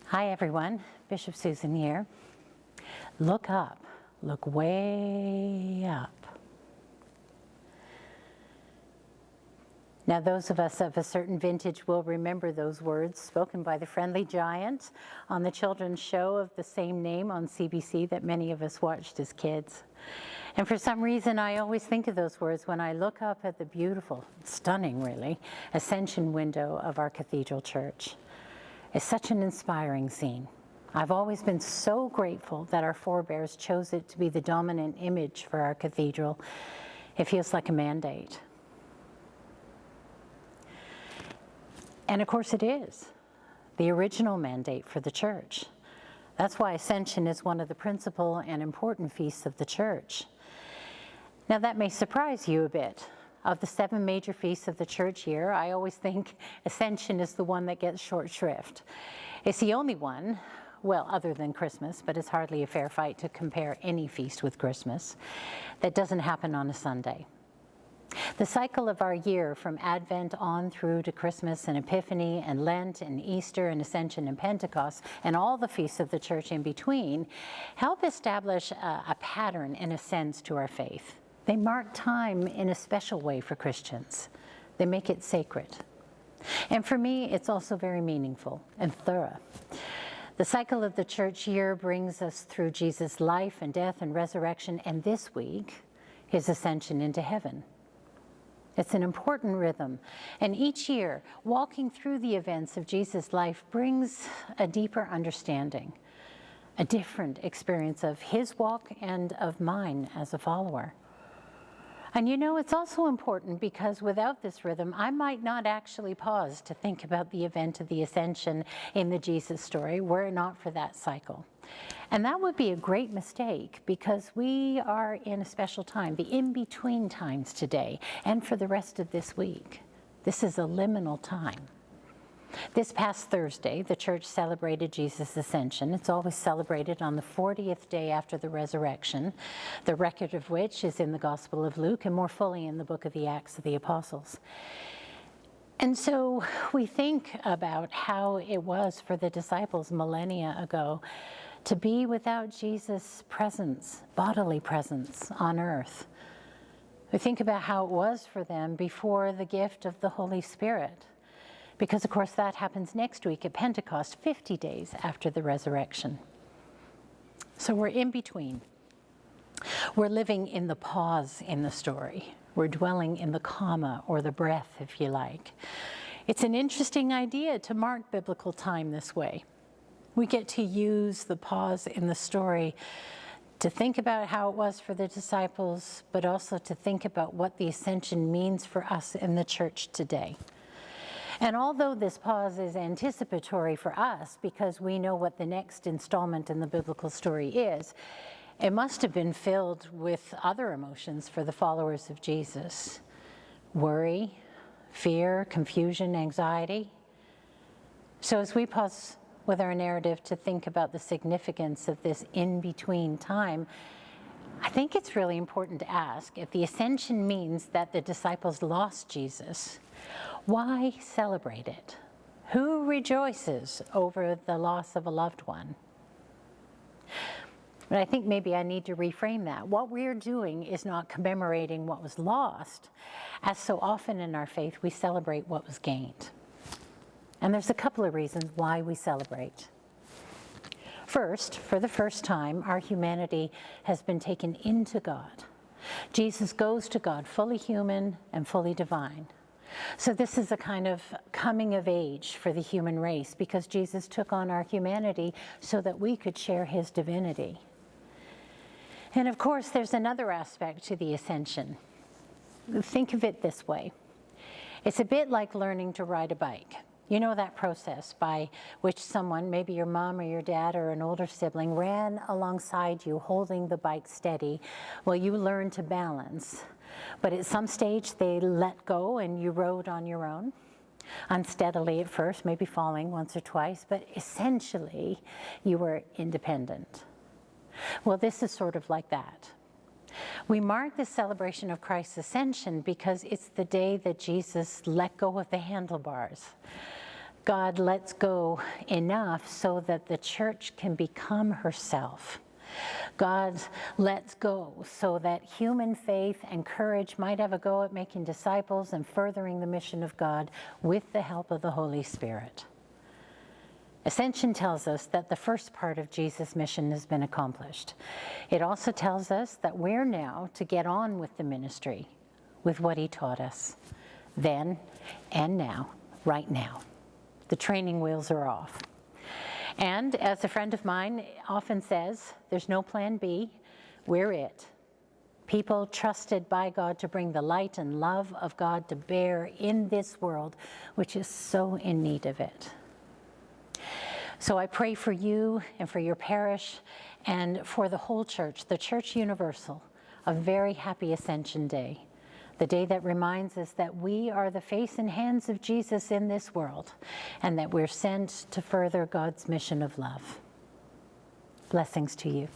Hi everyone, Bishop Susan here. Look up, look way up. Now those of us of a certain vintage will remember those words spoken by the friendly giant on the children's show of the same name on CBC that many of us watched as kids. And for some reason I always think of those words when I look up at the beautiful, stunning really, Ascension window of our cathedral church. It's such an inspiring scene. I've always been so grateful that our forebears chose it to be the dominant image for our cathedral. It feels like a mandate. And of course it is, the original mandate for the church. That's why Ascension is one of the principal and important feasts of the church. Now that may surprise you a bit. Of the 7 major feasts of the church year, I always think Ascension is the one that gets short shrift. It's the only one, well, other than Christmas, but it's hardly a fair fight to compare any feast with Christmas, that doesn't happen on a Sunday. The cycle of our year from Advent on through to Christmas and Epiphany and Lent and Easter and Ascension and Pentecost and all the feasts of the church in between help establish a pattern in a sense to our faith. They mark time in a special way for Christians. They make it sacred. And for me, it's also very meaningful and thorough. The cycle of the church year brings us through Jesus' life and death and resurrection, and this week, his ascension into heaven. It's an important rhythm, and each year, walking through the events of Jesus' life brings a deeper understanding, a different experience of his walk and of mine as a follower. And you know, it's also important because without this rhythm, I might not actually pause to think about the event of the Ascension in the Jesus story were it not for that cycle. And that would be a great mistake because we are in a special time, the in-between times today and for the rest of this week. This is a liminal time. This past Thursday, the church celebrated Jesus' ascension. It's always celebrated on the 40th day after the resurrection, the record of which is in the Gospel of Luke and more fully in the book of the Acts of the Apostles. And so we think about how it was for the disciples millennia ago to be without Jesus' presence, bodily presence on earth. We think about how it was for them before the gift of the Holy Spirit. Because, of course, that happens next week at Pentecost, 50 days after the resurrection. So we're in between. We're living in the pause in the story. We're dwelling in the comma or the breath, if you like. It's an interesting idea to mark biblical time this way. We get to use the pause in the story to think about how it was for the disciples, but also to think about what the ascension means for us in the church today. And although this pause is anticipatory for us because we know what the next installment in the biblical story is, it must have been filled with other emotions for the followers of Jesus. Worry, fear, confusion, anxiety. So as we pause with our narrative to think about the significance of this in-between time, I think it's really important to ask if the ascension means that the disciples lost Jesus, why celebrate it? Who rejoices over the loss of a loved one? But I think maybe I need to reframe that. What we're doing is not commemorating what was lost, as so often in our faith we celebrate what was gained. And there's a couple of reasons why we celebrate. First, for the first time, our humanity has been taken into God. Jesus goes to God fully human and fully divine. So this is a kind of coming of age for the human race because Jesus took on our humanity so that we could share his divinity. And of course, there's another aspect to the ascension. Think of it this way. It's a bit like learning to ride a bike. You know that process by which someone, maybe your mom or your dad or an older sibling, ran alongside you holding the bike steady while you learned to balance. But at some stage they let go and you rode on your own, unsteadily at first, maybe falling once or twice, but essentially you were independent. Well, this is sort of like that. We mark the celebration of Christ's ascension because it's the day that Jesus let go of the handlebars, God lets go enough so that the church can become herself. God lets go so that human faith and courage might have a go at making disciples and furthering the mission of God with the help of the Holy Spirit. Ascension tells us that the first part of Jesus' mission has been accomplished. It also tells us that we're now to get on with the ministry, with what he taught us, then and now, right now. The training wheels are off. And as a friend of mine often says, there's no plan B, we're it. People trusted by God to bring the light and love of God to bear in this world, which is so in need of it. So I pray for you and for your parish and for the whole church, the Church Universal, a very happy Ascension Day. The day that reminds us that we are the face and hands of Jesus in this world, and that we're sent to further God's mission of love. Blessings to you.